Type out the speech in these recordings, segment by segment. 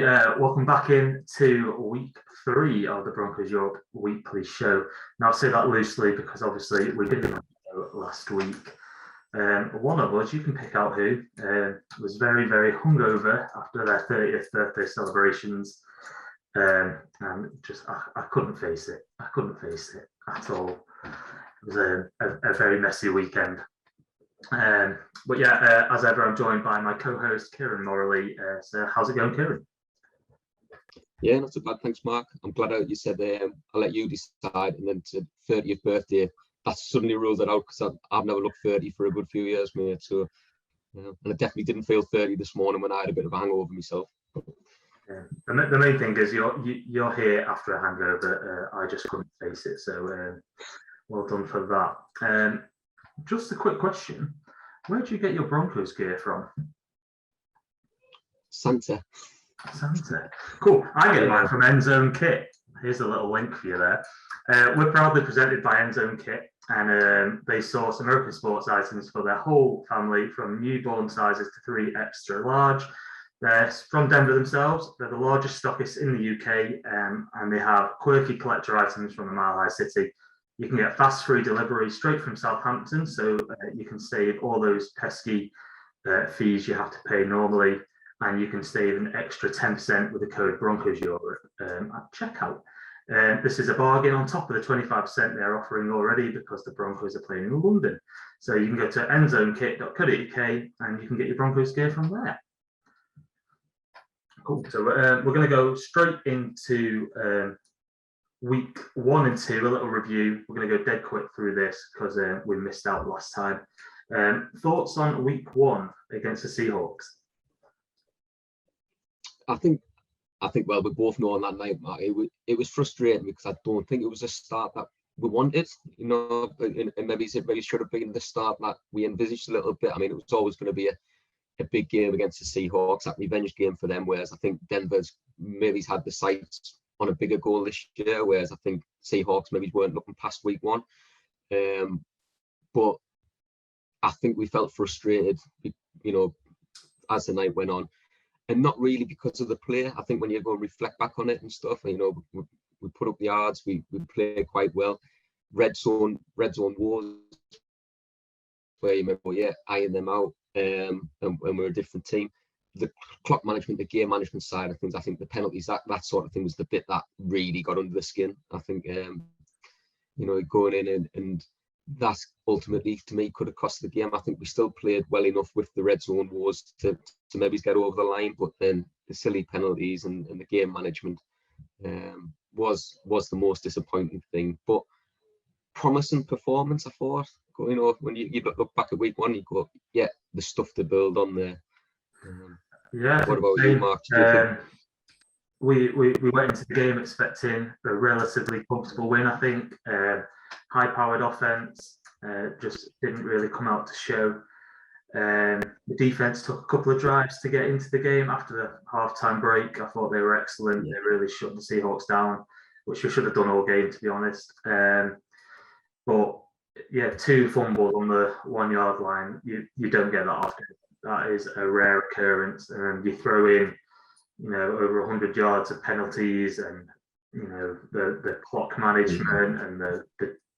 everybody. Welcome back into week 3 of the Broncos Europe Weekly Show. Now, I say that loosely because obviously we did it last week. One of us, you can pick out who, was very, very hungover after their 30th birthday celebrations. And just, I couldn't face it. I couldn't face it at all. It was a very messy weekend. But yeah, as ever, I'm joined by my co-host Kieron Moralee. So how's it going, Kieron? Yeah, not so bad, thanks, Mark. I'm glad you said I'll let you decide, and then to 30th birthday, that suddenly rules it out because I've never looked 30 for a good few years, mate. So, and I definitely didn't feel 30 this morning when I had a bit of a hangover myself. Yeah. The main thing is you're here after a hangover. I just couldn't face it, so well done for that. Just a quick question. Where did you get your Broncos gear from? Santa. Cool. I get mine from Endzone Kit. Here's a little link for you there. We're proudly presented by Endzone Kit, and they source American sports items for their whole family, from newborn sizes to 3 extra large. They're from Denver themselves. They're the largest stockists in the UK, and they have quirky collector items from the Mile High City. You can get fast free delivery straight from Southampton, so you can save all those pesky fees you have to pay normally, and you can save an extra 10% with the code Broncos Europe at checkout. This is a bargain on top of the 25% they're offering already because the Broncos are playing in London. So you can go to endzonekit.co.uk and you can get your Broncos gear from there. Cool. So we're going to go straight into week 1 and 2, a little review. We're going to go dead quick through this because we missed out last time. Thoughts on week 1 against the Seahawks? I think well, we both know on that night, Mark, it was frustrating because I don't think it was a start that we wanted, you know, and maybe it really should have been the start that we envisaged a little bit. I mean, it was always going to be a big game against the Seahawks, that revenge game for them, whereas I think Denver's maybe had the sights on a bigger goal this year, whereas I think Seahawks maybe weren't looking past week 1. But I think we felt frustrated, you know, as the night went on, and not really because of the play. I think when you go and reflect back on it and stuff, you know, we put up the yards, we played quite well. Red zone wars, where you remember, eyeing them out, and we're a different team. The clock management, the game management side of things, I think the penalties, that sort of thing was the bit that really got under the skin. I think, you know, going in and that ultimately, to me, could have cost the game. I think we still played well enough with the red zone wars to maybe get over the line, but then the silly penalties and the game management was the most disappointing thing. But promising performance, I thought. You know, when you look back at week 1, you go, yeah, the stuff to build on there. Yeah. What about you, Mark? We went into the game expecting a relatively comfortable win, I think. High-powered offense just didn't really come out to show. The defense took a couple of drives to get into the game after the halftime break. I thought they were excellent. Yeah. They really shut the Seahawks down, which we should have done all game, to be honest. But yeah, 2 fumbles on the 1-yard line. You don't get that often. That is a rare occurrence, and you throw in, you know, over 100 yards of penalties, and you know the clock management and the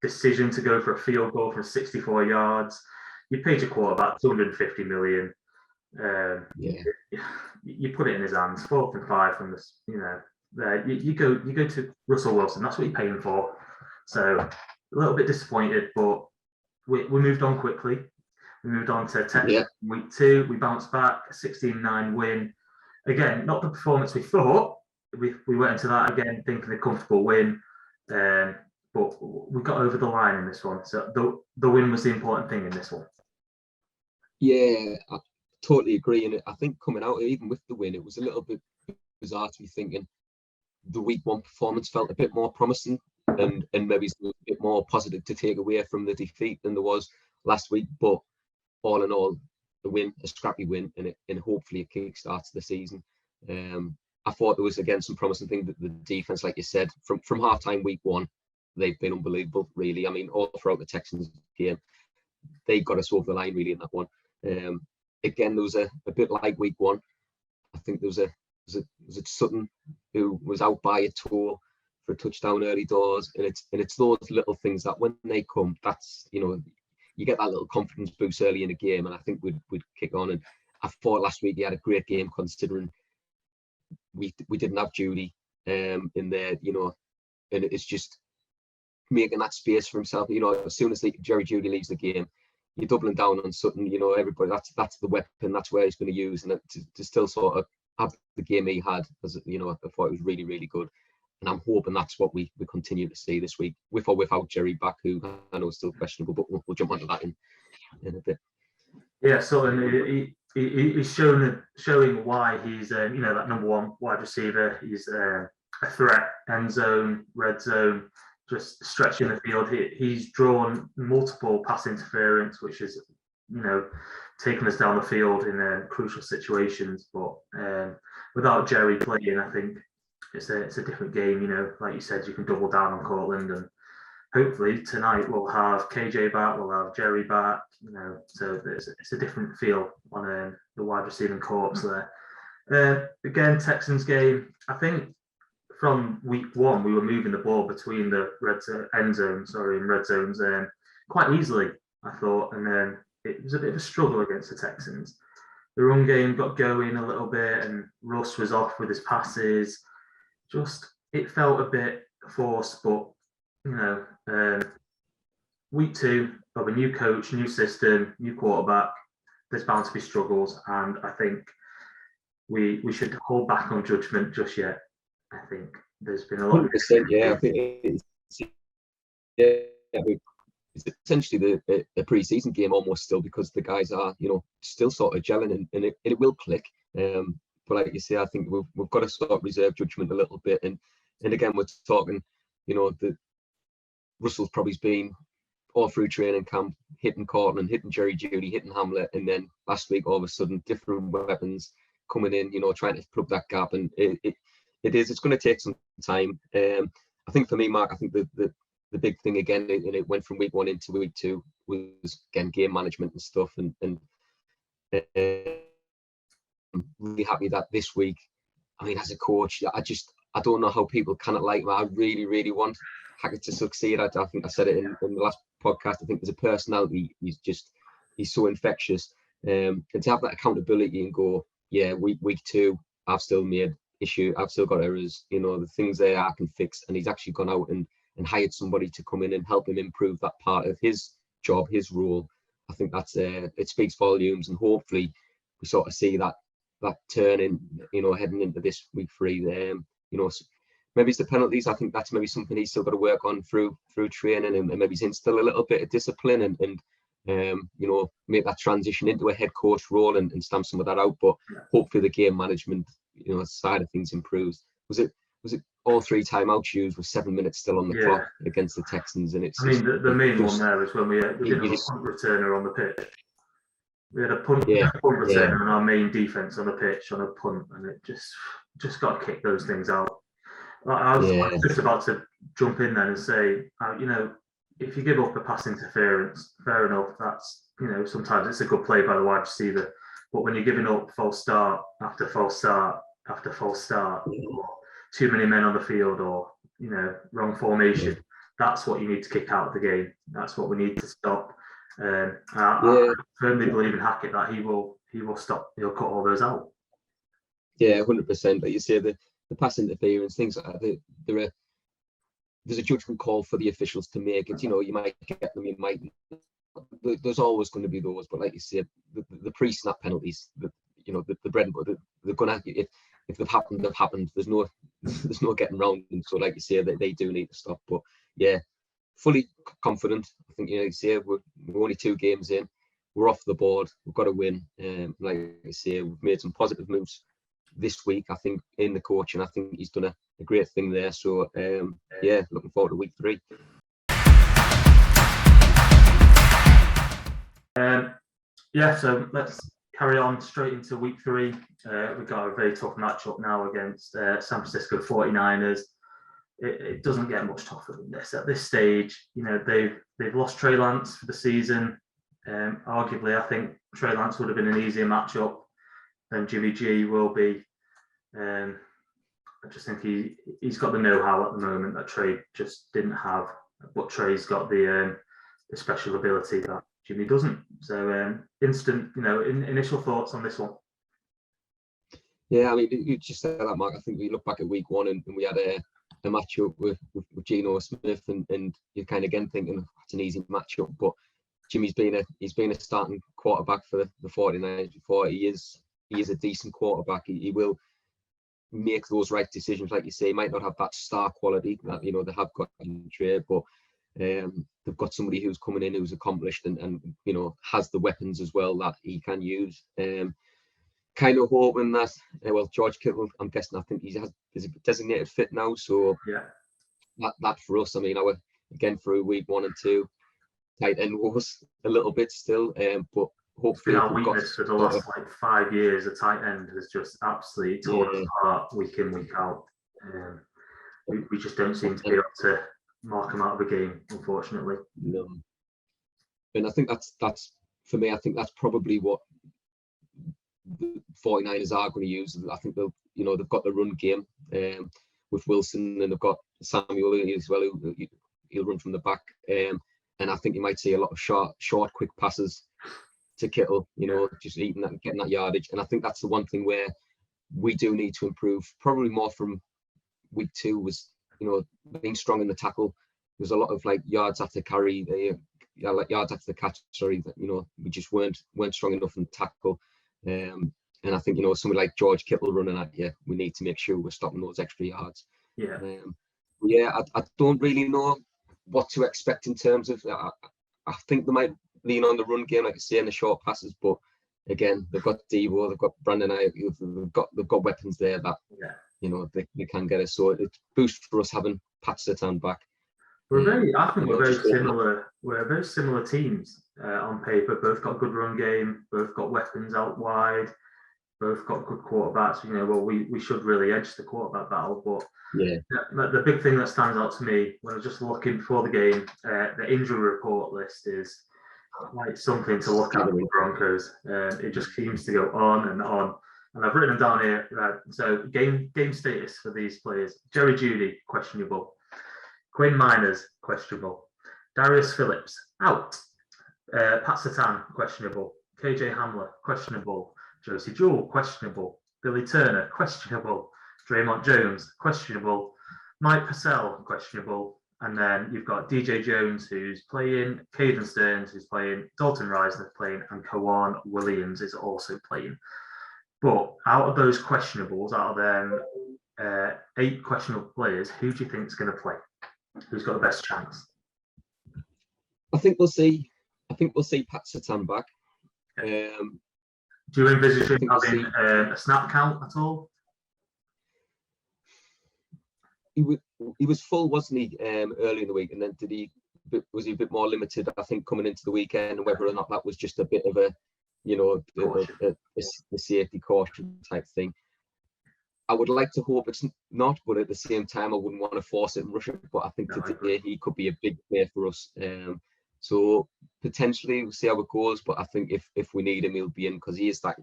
decision to go for a field goal from 64 yards. You paid your quarterback $250 million. You put it in his hands, 4th and 5 from this. You know, you go to Russell Wilson. That's what you're paying for. So a little bit disappointed, but we moved on quickly. We moved on to Texans week 2. We bounced back, a 16-9 win. Again, not the performance we thought. We went into that again thinking a comfortable win, but we got over the line in this one. So the win was the important thing in this one. Yeah, I totally agree. And I think coming out, even with the win, it was a little bit bizarre to be thinking the week 1 performance felt a bit more promising and maybe a bit more positive to take away from the defeat than there was last week. But all in all, the win, a scrappy win, and hopefully it kickstarts the season. I thought there was, again, some promising thing that the defense, like you said, from halftime week 1, they've been unbelievable, really. I mean, all throughout the Texans game, they got us over the line, really, in that one. Again, there was a bit like week 1. I think there was a was it Sutton who was out by a toe for a touchdown early doors, and it's those little things that when they come, that's, you know, you get that little confidence boost early in the game, and I think we'd kick on. And I thought last week he had a great game considering we didn't have Judy in there, you know, and it's just making that space for himself. You know, as soon as Jerry Judy leaves the game, you're doubling down on Sutton. You know, everybody, that's the weapon, that's where he's going to use, and to still sort of have the game he had, as you know, I thought it was really, really good. And I'm hoping that's what we continue to see this week, with or without Jerry back, who I know is still questionable, but we'll jump onto that in a bit. Yeah, Sutton, he's showing why he's you know, that number one wide receiver. He's a threat, end zone, red zone, just stretching the field. He's drawn multiple pass interference, which is, you know, taking us down the field in crucial situations. But without Jerry playing, I think it's a different game. You know, like you said, you can double down on Cortland, and hopefully tonight we'll have KJ back, we'll have Jerry back. You know, so it's a different feel on the wide receiving corps there. Again, Texans game. I think from week one we were moving the ball between the end zones and red zones quite easily, I thought, and then it was a bit of a struggle against the Texans. The run game got going a little bit, and Russ was off with his passes. Just, it felt a bit forced, but you know, week two of a new coach, new system, new quarterback, there's bound to be struggles, and I think we should hold back on judgment just yet. I think there's been a lot. 100%, yeah. I think it's essentially the pre-season game almost still, because the guys are, you know, still sort of gelling, and it will click. But like you say, I think we've got to sort of reserve judgment a little bit. And again, we're talking, you know, Russell's probably been all through training camp, hitting Cortland, hitting Jerry Judy, hitting Hamlet, and then last week all of a sudden different weapons coming in, you know, trying to plug that gap. And it's going to take some time. I think for me, Mark, I think the big thing again, and it went from week one into week two, was again game management and stuff. And I'm really happy that this week, I mean, as a coach, I don't know how people cannot like him. I really, really want Hackett to succeed. I think I said it in the last podcast. I think there's a personality. He's so infectious. And to have that accountability and go, yeah, week two, I've still made issue. I've still got errors. You know, the things there I can fix. And he's actually gone out and hired somebody to come in and help him improve that part of his job, his role. I think that's it speaks volumes, and hopefully we sort of see that turn in, you know, heading into this week three. You know, maybe it's the penalties. I think that's maybe something he's still got to work on through training, and maybe he's instill a little bit of discipline and you know, make that transition into a head coach role and stamp some of that out. But hopefully the game management, you know, side of things improves. Was it all three timeouts used with 7 minutes still on the clock against the Texans? And it's, I mean, the main one there is when we didn't have a punt returner on the pitch. We had a punt returner on our main defense on the pitch on a punt, and it just got to kick those things out. I was just about to jump in then and say, you know, if you give up a pass interference, fair enough. That's, you know, sometimes it's a good play by the wide receiver. But when you're giving up false start after false start after false start, or too many men on the field, or, you know, wrong formation, that's what you need to kick out of the game. That's what we need to stop. I firmly believe in Hackett that he will stop. He'll cut all those out. Yeah, 100%. Like you say, the pass interference, things like that, there's a judgment call for the officials to make. It, you know, you might get them, you might. There's always going to be those, but like you say, the pre-snap penalties, you know, the bread and butter, they're going to, if they've happened, they've happened. There's no getting around them. So like you say, they do need to stop. But yeah, fully confident. I think, you know, you say we're only 2 games in, we're off the board, we've got to win. Like I say, we've made some positive moves this week, I think, in the coaching. I think he's done a great thing there. So yeah, looking forward to week 3. So let's carry on straight into week 3. We've got a very tough matchup now against San Francisco 49ers. It doesn't get much tougher than this at this stage. You know, they've lost Trey Lance for the season. Arguably, I think Trey Lance would have been an easier matchup than Jimmy G will be. I just think he's got the know-how at the moment that Trey just didn't have, but Trey's got the special ability that Jimmy doesn't. So initial thoughts on this one. Yeah, I mean, you just said that, Mark. I think we look back at week 1 and we had a matchup with Geno Smith, and you're kind of again thinking it's an easy matchup, but Jimmy's been a starting quarterback for the 49ers before. He is a decent quarterback. He will make those right decisions, like you say. He might not have that star quality that they have got in Trey, but they've got somebody who's coming in who's accomplished and has the weapons as well that he can use. Kind of hoping that George Kittle, I'm guessing, I think he's a designated fit now, so yeah, that for us, I mean, our again through week 1 and 2, tight end was a little bit still, but hopefully our weakness for the last 5 years. A tight end has just absolutely torn us apart week in, week out. We just don't seem to be able to mark him out of a game, unfortunately. No, and I think that's for me. I think that's probably what the 49ers are going to use. I think they've got the run game with Wilson, and they've got Samuel as well. He'll run from the back, and I think you might see a lot of short, quick passes to Kittle. Just getting that yardage. And I think that's the one thing where we do need to improve. Probably more from week 2 was being strong in the tackle. There's a lot of yards after carry, yards after the catch. Sorry, that we just weren't strong enough in the tackle. And I think somebody like George Kittle running at you, we need to make sure we're stopping those extra yards. I don't really know what to expect in terms of. I think they might lean on the run game, like I say, in the short passes. But again, they've got Deebo, they've got Brandon Ayuk, they've got weapons there that they can get us. So it's a boost for us having Pat Surtain back. I think we're very similar. We're very similar teams on paper. Both got good run game. Both got weapons out wide. Both got good quarterbacks. We should really edge the quarterback battle. But the big thing that stands out to me when I was just looking before the game, the injury report list is like something to look at with the Broncos. It just seems to go on and on. And I've written them down here. So game status for these players: Jerry Jeudy, questionable. Quinn Miners, questionable. Darius Phillips, out. Pat Surtain, questionable. KJ Hamler, questionable. Josie Jewell, questionable. Billy Turner, questionable. Draymond Jones, questionable. Mike Purcell, questionable. And then you've got DJ Jones, who's playing. Caden Stearns, who's playing. Dalton Reisner playing. And Kawan Williams is also playing. But out of those questionables, out of them 8 questionable players, who do you think is going to play? Who's got the best chance? I think we'll see Pat Surtain back. Do you envisage him having a snap count at all? He was full, wasn't he, early in the week, and then was he a bit more limited? I think coming into the weekend, and whether or not that was just a bit of a safety caution type thing. I would like to hope it's not, but at the same time, I wouldn't want to force it and rush it. But I think today he could be a big player for us. So potentially we'll see how it goes. But I think if we need him, he'll be in because he is that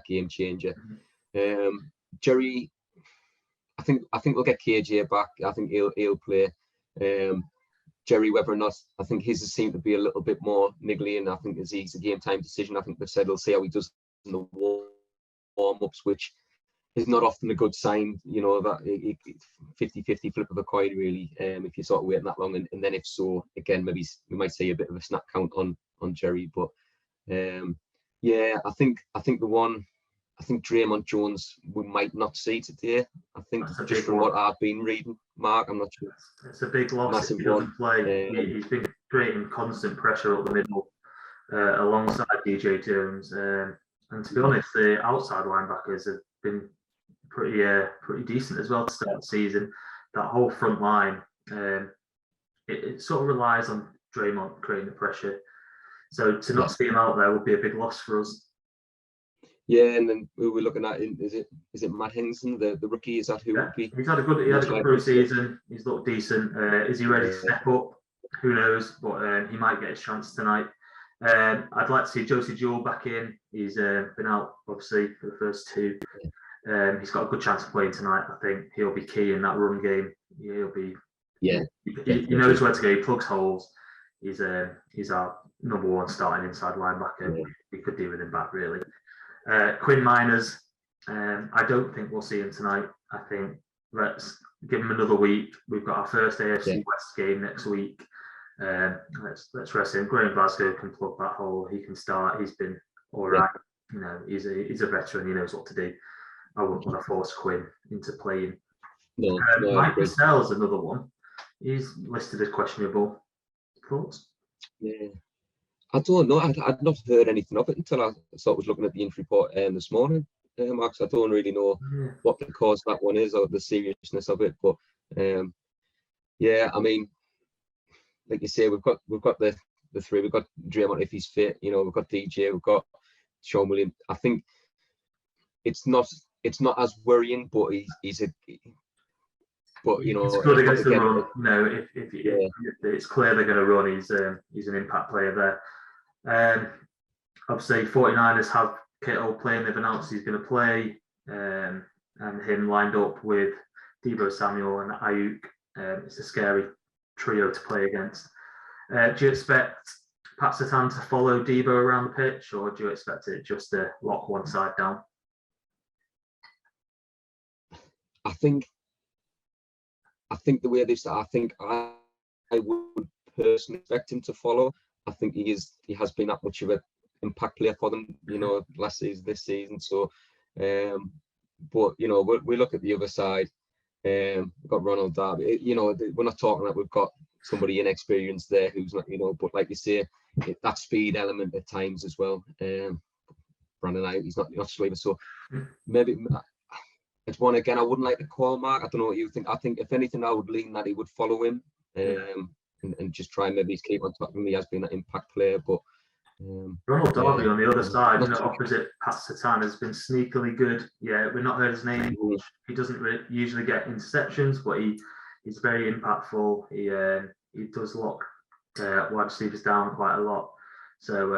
game changer. Jerry, I think we'll get KJ back. I think he'll play. Jerry, whether or not, I think his seemed to be a little bit more niggly, and I think it's a game time decision. I think they've said they'll see how he does in the warm-ups, which is not often a good sign, that 50-50 flip of a coin, really, if you're sort of waiting that long. And then if so, again, maybe we might see a bit of a snap count on Jerry. But I think Draymond Jones we might not see today. I think just from what I've been reading, Mark, I'm not sure. It's a big loss if he doesn't play. He's been creating constant pressure up the middle alongside DJ Jones. And to be honest, the outside linebackers have been pretty decent as well to start the season. That whole front line, it sort of relies on Draymond creating the pressure. So to not see him out there would be a big loss for us. Yeah, and then who we're looking at, is it Matt Henderson, the rookie? Is that who would be? He had a good pre-season. He's looked decent. Is he ready to step up? Who knows? But he might get his chance tonight. I'd like to see Josie Jewell back in. He's been out, obviously, for the first 2. He's got a good chance of playing tonight. I think he'll be key in that run game. He'll be. Yeah, he knows where to go. He plugs holes. He's our number one starting inside linebacker. Yeah. We could do with him back really. Quinn Miners. I don't think we'll see him tonight. I think let's give him another week. We've got our first AFC West game next week. Let's rest him. Graham Glasgow can plug that hole. He can start. He's been all right. He's a veteran. He knows what to do. I wouldn't want to force Quinn into playing. No, Mike Purcell's another one. He's listed as questionable. Thoughts? Yeah, I don't know. I'd not heard anything of it until I sort of was looking at the injury report this morning. Mark, so I don't really know what the cause of that one is or the seriousness of it. But yeah, I mean, like you say, we've got the three. We've got Draymond if he's fit. We've got DJ. We've got Sean Williams. I think it's not as worrying, but he's good against the run. If it's clear they're going to run, he's an impact player there. Obviously, 49ers have Kittle playing. They've announced he's going to play, and him lined up with Deebo Samuel and Ayuk. It's a scary trio to play against. Do you expect Pat Surtain to follow Deebo around the pitch, or do you expect it just to lock one side down? I think the way they start, I think I would personally expect him to follow. I think he has been that much of an impact player for them, last season, this season. So, but we look at the other side. We've got Ronald Darby. We're not talking that we've got somebody inexperienced there who's not, but like you say, that speed element at times as well. Brandon Ayuk, he's not sleeping. So maybe. It's one again. I wouldn't like to call Mark. I don't know what you think. I think if anything, I would lean that he would follow him, and just try and maybe keep on top of him. He has been an impact player, but Ronald Darby on the other side, opposite Pat Surtain, has been sneakily good. Yeah, we've not heard his name. He doesn't usually get interceptions, but he's very impactful. He does lock wide receivers down quite a lot. So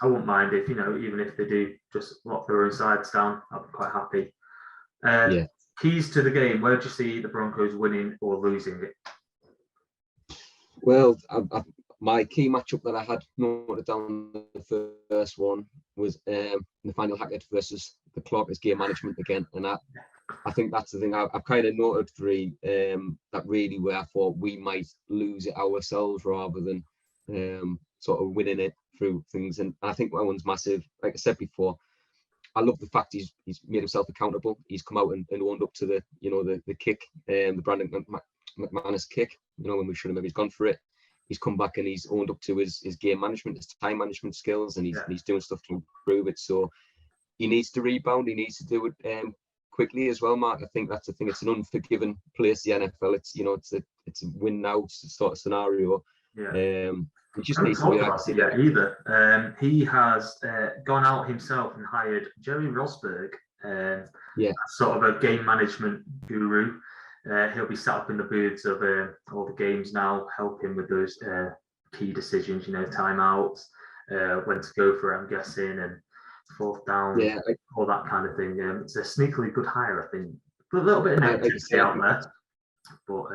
I wouldn't mind if even if they do just lock their own sides down, I'd be quite happy. Keys to the game. Where do you see the Broncos winning or losing it? Well, my key matchup that I had noted down the first one was Nathaniel Hackett versus the Clockers game management again, and I think that's the thing. I've kind of noted three that really where I thought we might lose it ourselves rather than sort of winning it through things, and I think that one's massive. Like I said before, I love the fact he's made himself accountable. He's come out and owned up to the kick, the Brandon McManus kick. When we should have maybe gone for it. He's come back and he's owned up to his game management, his time management skills, and he's doing stuff to improve it. So he needs to rebound. He needs to do it quickly as well, Mark. I think that's the thing. It's an unforgiving place, the NFL. It's a win now sort of scenario. He just needs to be either. He has gone out himself and hired Jerry Rosburg, sort of a game management guru. He'll be sat up in the booths of all the games now, helping with those key decisions, timeouts, when to go for it, I'm guessing, and fourth down, all that kind of thing. It's a sneakily good hire, I think. A little bit of negativity out there. But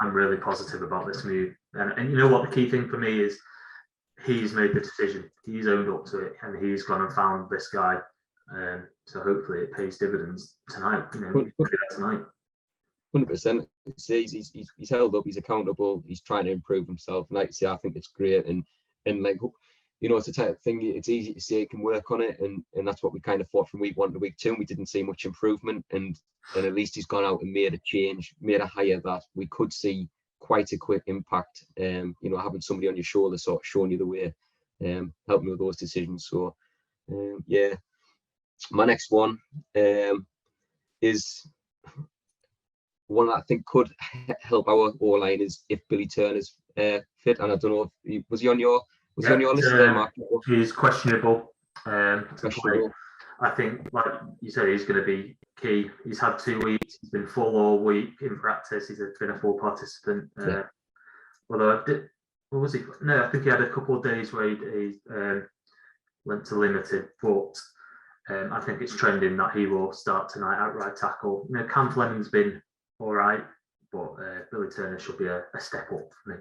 I'm really positive about this move. And you know what? The key thing for me is he's made the decision. He's owned up to it, and he's gone and found this guy. So hopefully it pays dividends tonight. Tonight. 100%. He's held up. He's accountable. He's trying to improve himself. And like I say, I think it's great. And like it's a type of thing. It's easy to say he can work on it, and that's what we kind of thought from week 1 to week 2. And we didn't see much improvement, and at least he's gone out and made a change, made a hire that we could see quite a quick impact. Having somebody on your shoulder sort of showing you the way, helping with those decisions. So my next one is one that I think could help our O-line is if Billy Turner's fit. And I don't know if was he on your list there, Mark? He's questionable. I think, like you said, he's going to be key. He's had 2 weeks. He's been full all week in practice. He's been a full participant. Although what was he? No, I think he had a couple of days where he went to limited. But I think it's trending that he will start tonight at right tackle. Cam Fleming's been all right, but Billy Turner should be a step up for me.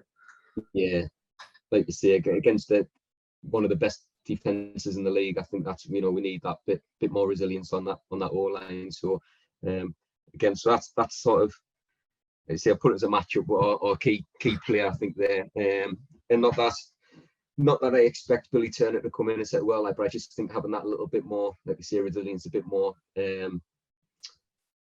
Yeah, like you say, against one of the best defenses in the league, I think that's we need that bit more resilience on that O-line. So again, so that's sort of, I put it as a matchup or key player, I think there, and not that I expect Billy Turner to come in and say, well, but I just think having that a little bit more, like you say, resilience, a bit more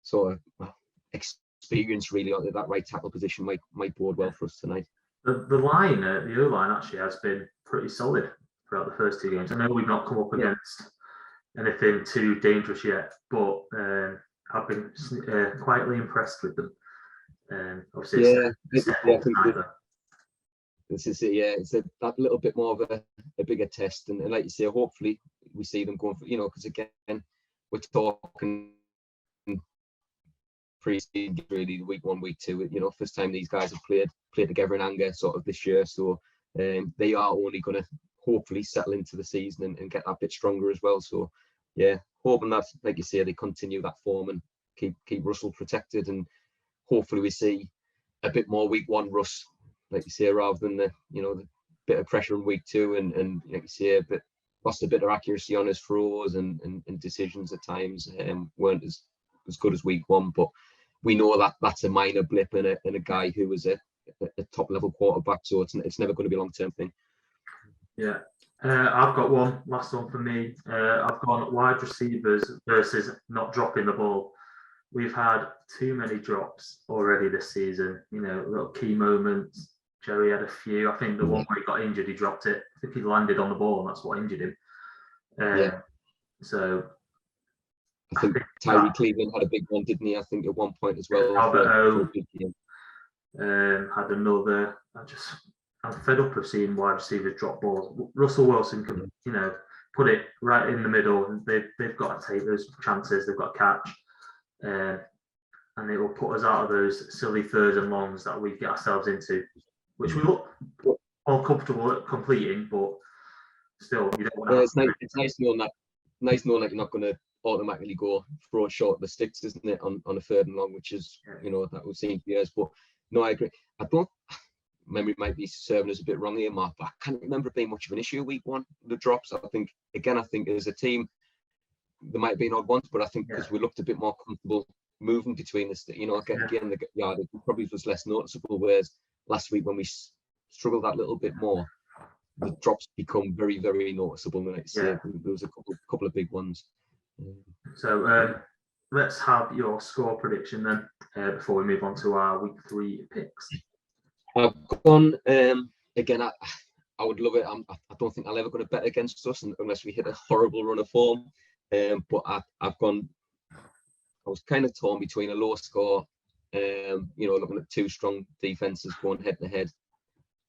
sort of experience really on that right tackle position might bode well for us tonight. The line, the O-line actually has been pretty solid throughout the first two games. I know we've not come up against anything too dangerous yet, but I've been quietly impressed with them. Obviously, this is it. Yeah, it's that little bit more of a bigger test, and like you say, hopefully we see them going for, because again, we're talking pre-season, really week 1, week 2. First time these guys have played together in anger sort of this year, so they are only going to hopefully settle into the season and get that bit stronger as well. So yeah, hoping that, like you say, they continue that form and keep Russell protected, and hopefully we see a bit more week 1 Russ, like you say, rather than the bit of pressure in week 2 and like you say, lost a bit of accuracy on his throws and decisions at times, weren't as good as week 1, but we know that that's a minor blip in a guy who was a top level quarterback, so it's never going to be a long-term thing. Yeah. I've got one last one for me. I've gone wide receivers versus not dropping the ball. We've had too many drops already this season, little key moments. Joey had a few. I think the one where he got injured, he dropped it. I think he landed on the ball and that's what injured him. So I think Tyree Cleveland had a big one, didn't he? I think at one point as well. Albert had another. I'm fed up of seeing wide receivers drop balls. Russell Wilson can, put it right in the middle. They've got to take those chances. They've got to catch, and it will put us out of those silly thirds and longs that we get ourselves into, which we look all comfortable at completing, but still, you don't want to. It's nice knowing that. Nice knowing that you're not going to automatically go throw it short of the sticks, isn't it, on a third and long, which is that we've seen for years. But no, I agree. I don't. Memory might be serving us a bit wrong here, Mark, but I can't remember it being much of an issue week 1, the drops. I think as a team, there might have been odd ones, but I think because we looked a bit more comfortable moving between the again, the yard, it probably was less noticeable, whereas last week when we struggled that little bit more, the drops become very, very noticeable. And there was a couple of big ones. So let's have your score prediction then before we move on to our week 3 picks. I've gone again. I would love it. I don't think I'll ever going to bet against us unless we hit a horrible run of form. But I've gone. I was kind of torn between a low score, looking at 2 strong defenses going head to head,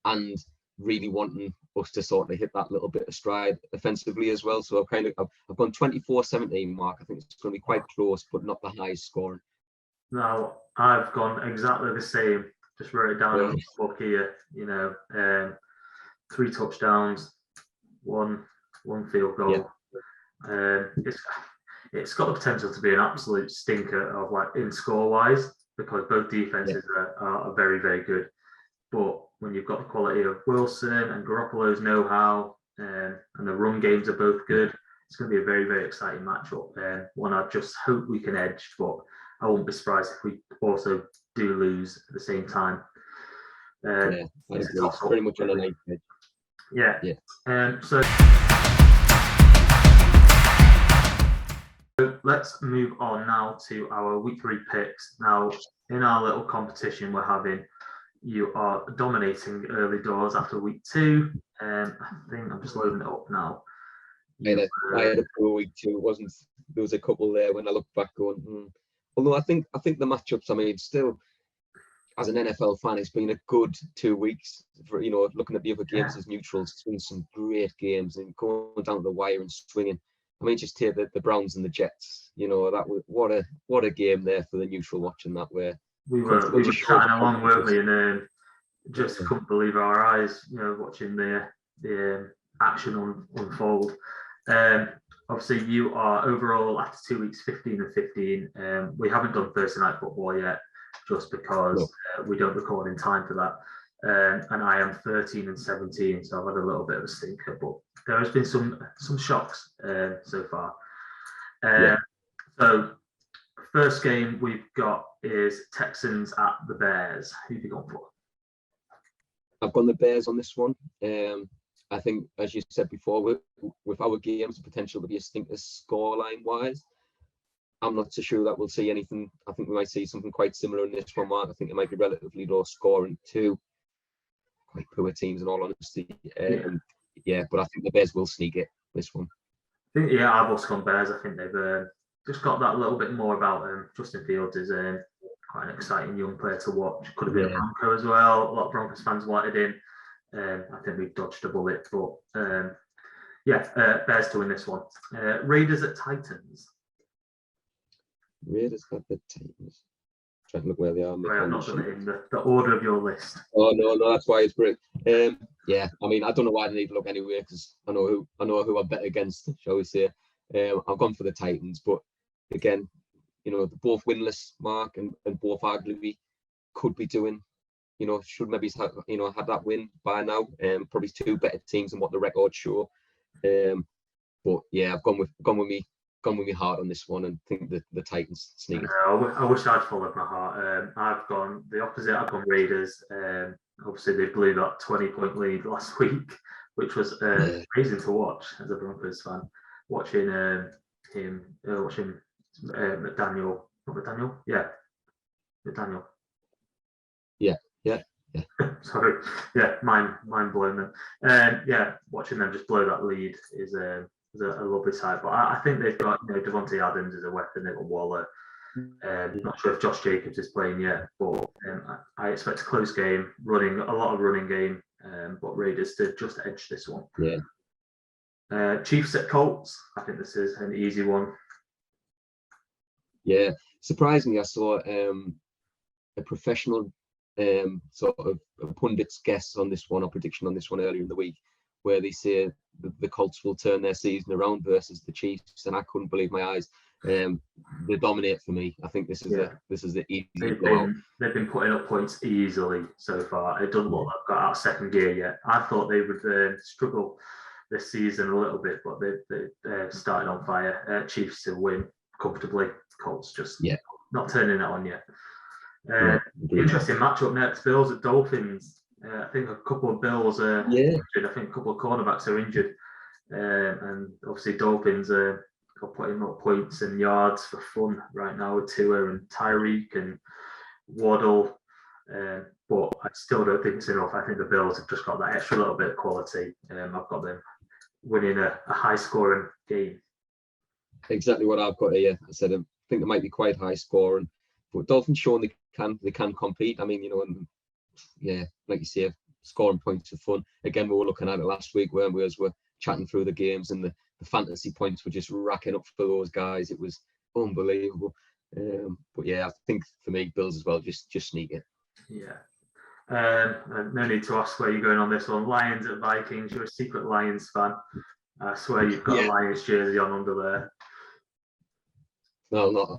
and really wanting us to sort of hit that little bit of stride offensively as well. So I've gone 24-17, Mark. I think it's going to be quite close, but not the highest scoring. No, I've gone exactly the same. Just wrote it down in the book here. 3 touchdowns, one field goal. Yeah. It's got the potential to be an absolute stinker of in score wise, because both defenses are very, very good. But when you've got the quality of Wilson and Garoppolo's know-how, and the run games are both good, it's going to be a very, very exciting matchup. One I just hope we can edge, but I won't be surprised if we also do lose at the same time. It's pretty much on a night edge. Yeah. So let's move on now to our week 3 picks. Now, in our little competition we're having, you are dominating early doors after week 2. I think I'm just loading it up now. I had a poor week 2. There was a couple there when I look back going. Although I think the matchups. Still, as an NFL fan, it's been a good 2 weeks for looking at the other games as neutrals. It's been some great games and going down the wire and swinging. Just take the Browns and the Jets. That was what a game there for the neutral watching that. Where we were chatting along, weren't we? And just couldn't believe our eyes, watching the action unfold. obviously you are overall after 2 weeks 15 and 15. We haven't done Thursday night football yet, just because we don't record in time for that. And I am 13 and 17, so I've had a little bit of a stinker, but there has been some shocks so far. So first game we've got is Texans at the Bears. Who have you gone for? I've gone the Bears on this one. I think, as you said before, with our games, the potential to be a stinker scoreline wise. I'm not so sure that we'll see anything. I think we might see something quite similar in this one, Mark. I think it might be relatively low scoring too. Quite poor teams, in all honesty. But I think the Bears will sneak it this one. I think, I've also gone Bears. I think they've just got that little bit more about them. Justin Fields is quite an exciting young player to watch. Could have been a Bronco as well. A lot of Broncos fans wanted him. I think we've dodged a bullet, but Bears to win this one. Raiders at Titans. Raiders at the Titans. Trying to look where they are. I'm not done it in the order of your list. Oh no, that's why it's great. I mean, I don't know why they need to look anywhere, because I know who I bet against, shall we say. I've gone for the Titans, but again, they're both winless, Mark, and both arguably could be doing, should maybe have, had that win by now. Probably two better teams than what the records show. But yeah, I've gone with my heart on this one, and think that the Titans sneak it. I wish I'd followed my heart. I've gone the opposite. I've gone Raiders. Obviously, they blew that 20-point lead last week, which was amazing to watch as a Broncos fan. Watching McDaniel. Yeah. Sorry. Mind blown then. Watching them just blow that lead is a lovely sight. But I think they've got, Devontae Adams as a weapon. They've got Waller. Not sure if Josh Jacobs is playing yet, but I expect a close game, a lot of running game, but Raiders to just edge this one. Yeah. Chiefs at Colts. I think this is an easy one. Yeah. Surprisingly, I saw a professional sort of a pundit's guess on this one, or prediction on this one earlier in the week, where they say the Colts will turn their season around versus the Chiefs, and I couldn't believe my eyes. They dominate for me. I think this is the easy blowout. They've been putting up points easily so far. It doesn't look like they've got out of second gear yet. I thought they would struggle this season a little bit, but they've started on fire. Chiefs to win comfortably. Colts just not turning it on yet. Interesting matchup next. Bills at Dolphins. I think a couple of Bills are injured. I think a couple of cornerbacks are injured. And obviously Dolphins are putting up points and yards for fun right now with Tua and Tyreek and Waddle. But I still don't think it's enough. I think the Bills have just got that extra little bit of quality. I've got them winning a high-scoring game. Exactly what I've got here. I said I think it might be quite high-scoring, but Dolphins showing they can compete. I mean, like you say, scoring points for fun. Again, we were looking at it last week, weren't we, as we're chatting through the games, and the fantasy points were just racking up for those guys. It was unbelievable. But yeah, I think for me, Bills as well, just sneak it. Yeah. No need to ask where you're going on this one. Lions at Vikings. You're a secret Lions fan. I swear you've got a Lions jersey on under there. No, not.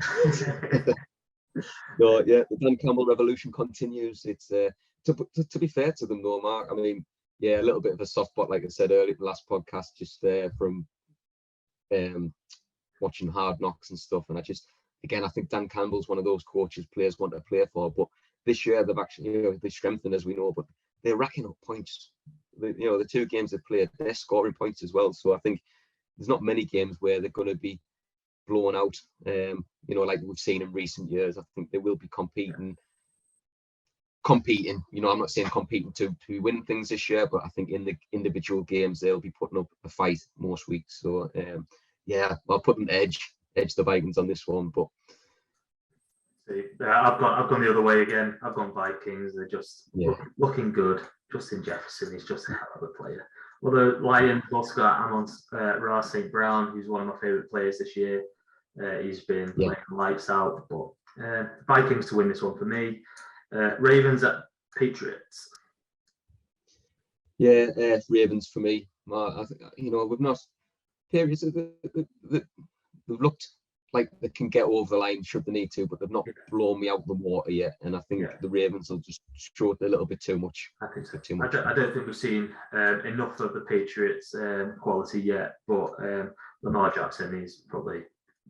No, yeah, the Dan Campbell revolution continues. It's to be fair to them though, Mark. I mean, a little bit of a soft spot, like I said earlier in the last podcast, just from watching Hard Knocks and stuff. And I think Dan Campbell's one of those coaches players want to play for. But this year they've actually, they strengthened, as we know, but they're racking up points. The two games they've played, they're scoring points as well. So I think there's not many games where they're going to be blown out, like we've seen in recent years. I think they will be competing. I'm not saying competing to win things this year, but I think in the individual games they'll be putting up a fight most weeks. So I'll put an edge the Vikings on this one. But I've gone the other way again. I've gone Vikings. They're just looking good. Justin Jefferson is just a hell of a player. Although Lions also got Amon-Ra St. Brown, who's one of my favourite players this year. He's been playing lights out. But Vikings to win this one for me. Ravens at Patriots. Ravens for me. I think, we've not periods they've looked like they can get over the line should they need to, but they've not blown me out of the water yet. And I think the Ravens will just show it a little bit too much. I think so. Too much. I don't think we've seen enough of the Patriots' quality yet, but Lamar Jackson is probably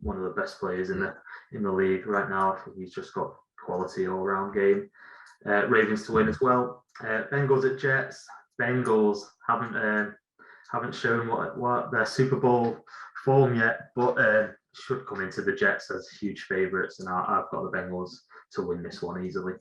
one of the best players in the league right now. I think he's just got quality all-round game. Ravens to win as well. Bengals at Jets. Bengals haven't shown what their Super Bowl form yet, but should come into the Jets as huge favourites, and I've got the Bengals to win this one easily.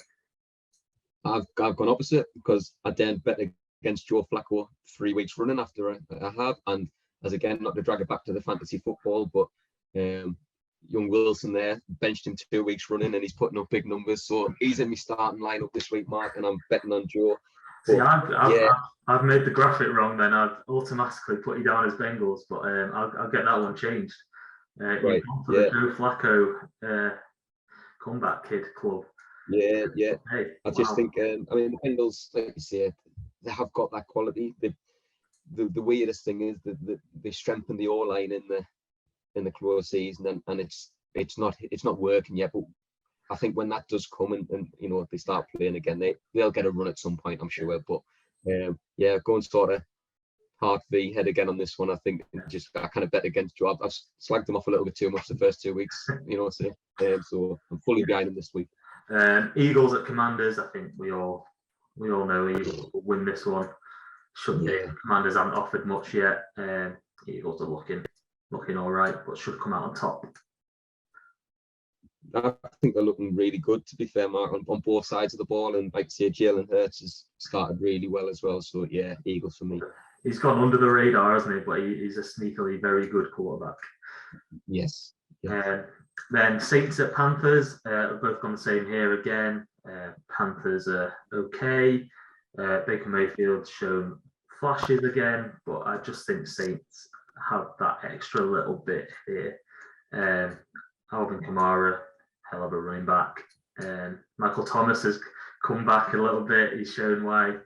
I've gone opposite because I daren't bet against Joe Flacco 3 weeks running after I have, and as again, not to drag it back to the fantasy football, but young Wilson there benched him 2 weeks running and he's putting up big numbers, so he's in my starting lineup this week, Mark, and I'm betting on Joe. See, I've made the graphic wrong then. I've automatically put you down as Bengals, but I'll get that one changed. Right, the Joe Flacco comeback kid club. Yeah. Hey, I just think, I mean, the Bengals, like you say, they have got that quality. The weirdest thing is that they strengthened the O-line in the close season, and it's not working yet. But I think when that does come and you know they start playing again, they'll get a run at some point, I'm sure. But going sort of hard v head again on this one. I think I kind of bet against Joe. I've slagged them off a little bit too much the first 2 weeks, you know. So I'm fully behind them this week. Eagles at Commanders. I think we all know Eagles will win this one. Should be. Commanders haven't offered much yet. Eagles are looking all right, but should come out on top. I think they're looking really good, to be fair, Mark, on both sides of the ball. And like I say, Jalen Hurts has started really well as well. So yeah, Eagles for me. He's gone under the radar, hasn't he? But he's a sneakily very good quarterback. Yes. Then Saints at Panthers. We've both gone the same here again. Panthers are okay. Baker Mayfield's shown flashes again, but I just think Saints have that extra little bit here. Alvin Kamara, hell of a running back. Michael Thomas has come back a little bit. He's shown why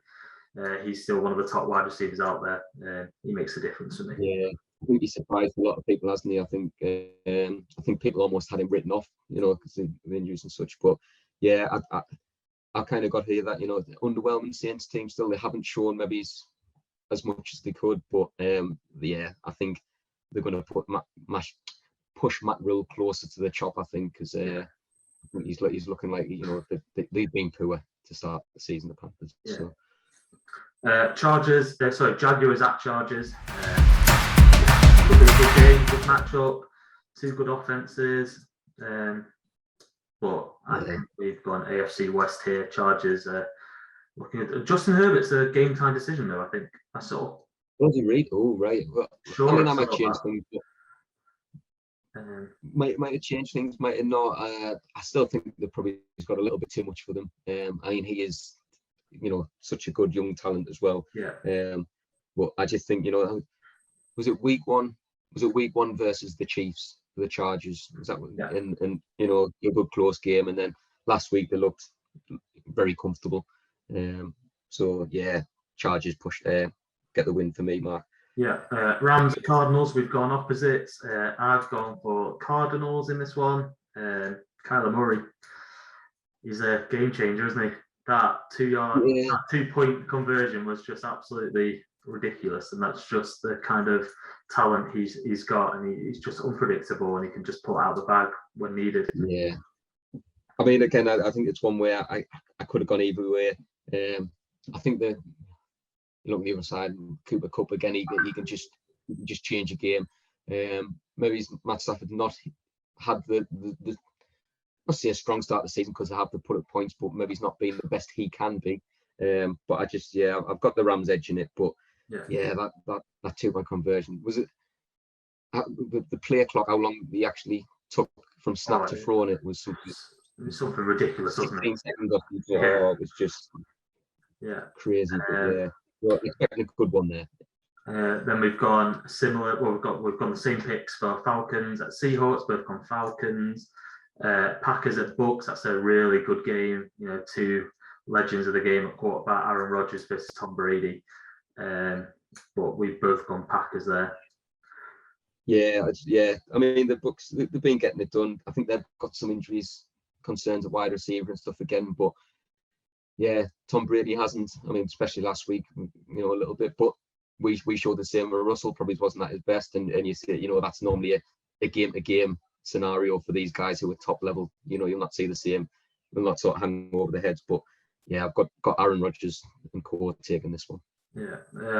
he's still one of the top wide receivers out there. He makes a difference for me. Yeah, I think he surprised a lot of people, hasn't he? I think people almost had him written off, you know, because of the injuries and such. But yeah, I kind of got here that, you know, the underwhelming Saints team still, they haven't shown maybe as much as they could. But I think they're going to push Matt Rule closer to the chop, I think, because he's looking like, you know, they've been poor to start the season, the Panthers. Yeah. So. Jaguars at Chargers. Could be a good game, good matchup, two good offenses. But I think we've gone AFC West here. Chargers looking at Justin Herbert's a game time decision, though. I think I saw. Was he right? Oh, right. Well, sure, I mean, that might change things. Might have changed things, might have not. I still think they've probably got a little bit too much for them. I mean, he is, you know, such a good young talent as well. Yeah. But I just think, you know, was it week one versus the Chiefs, the Chargers? Was that one? Yeah. And you know, a good close game, and then last week they looked very comfortable. So yeah, Chargers get the win for me, Mark. Yeah, Rams at Cardinals. We've gone opposites. I've gone for Cardinals in this one. Kyler Murray, he's a game changer, isn't he? That 2-point conversion was just absolutely ridiculous, and that's just the kind of talent he's got, and he's just unpredictable, and he can just pull it out of the bag when needed. Yeah, I mean, again, I think it's one where I could have gone either way. I think that look on the other side, Cooper Kupp again, he can just change a game. Maybe Matt Stafford not had the not say a strong start of the season because they have to put up points, but maybe he's not been the best he can be. But I've got the Rams edge in it. But that 2-point conversion, was it the play clock? How long he actually took from snap to throw on it was something ridiculous, wasn't it? 16 seconds off. It was just crazy. But well, expecting a good one there. Then we've gone similar. Well, we've gone the same picks for Falcons at Seahawks. Both gone Falcons. Packers at Bucks. That's a really good game. You know, two legends of the game at quarterback, Aaron Rodgers versus Tom Brady. But we've both gone Packers there. Yeah. I mean, the Bucks, they've been getting it done. I think they've got some injuries, concerns of wide receiver and stuff again. But yeah, Tom Brady hasn't. I mean, especially last week, a little bit. But we showed the same. Where Russell probably wasn't at his best, and you see, that's normally a game to game scenario for these guys who are top level. You'll not see the same. They'll not sort of hang over their heads. But yeah, I've got Aaron Rodgers and co taking this one. Yeah,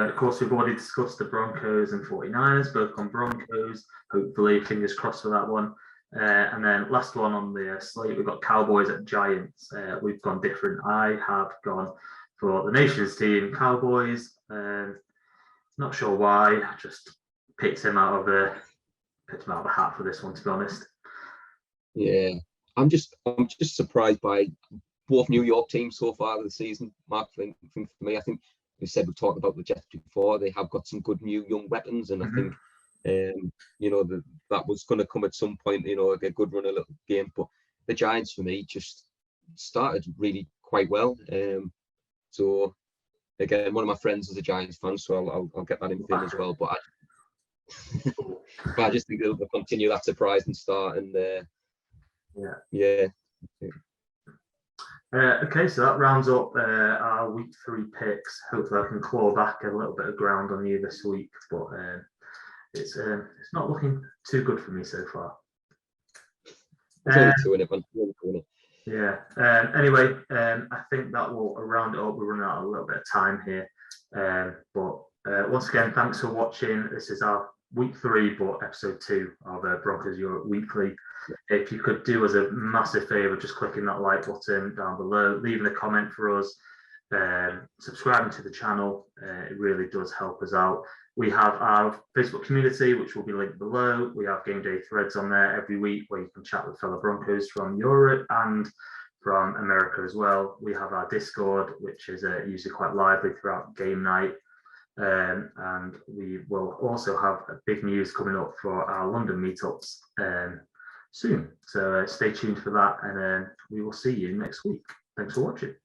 of course, we've already discussed the Broncos and 49ers, both on Broncos. Hopefully, fingers crossed for that one. And then last one on the slate, we've got Cowboys at Giants. We've gone different. I have gone for the nation's team, Cowboys. Not sure why. I just picked him out of the hat for this one, to be honest. Yeah, I'm just surprised by both New York teams so far this season. Mark, for me, I think we've talked about the Jets before. They have got some good new young weapons, and I think that was going to come at some point. A good run, a little game. But the Giants, for me, just started really quite well. So again, one of my friends is a Giants fan, so I'll get that in as well. But I just think they'll continue that surprising start, and yeah. Okay, so that rounds up our week 3 picks. Hopefully, I can claw back a little bit of ground on you this week, but it's not looking too good for me so far. It's only 2 in it, man. Yeah. Anyway, I think that will round it up. We're running out a little bit of time here, but once again, thanks for watching. This is our week 3, but episode 2 of Broncos Europe Weekly. If you could do us a massive favor, just clicking that like button down below, leaving a comment for us, subscribing to the channel, it really does help us out. We have our Facebook community, which will be linked below. We have game day threads on there every week where you can chat with fellow Broncos from Europe and from America as well. We have our Discord, which is usually quite lively throughout game night. And we will also have big news coming up for our London meetups soon. So stay tuned for that, and we will see you next week. Thanks for watching.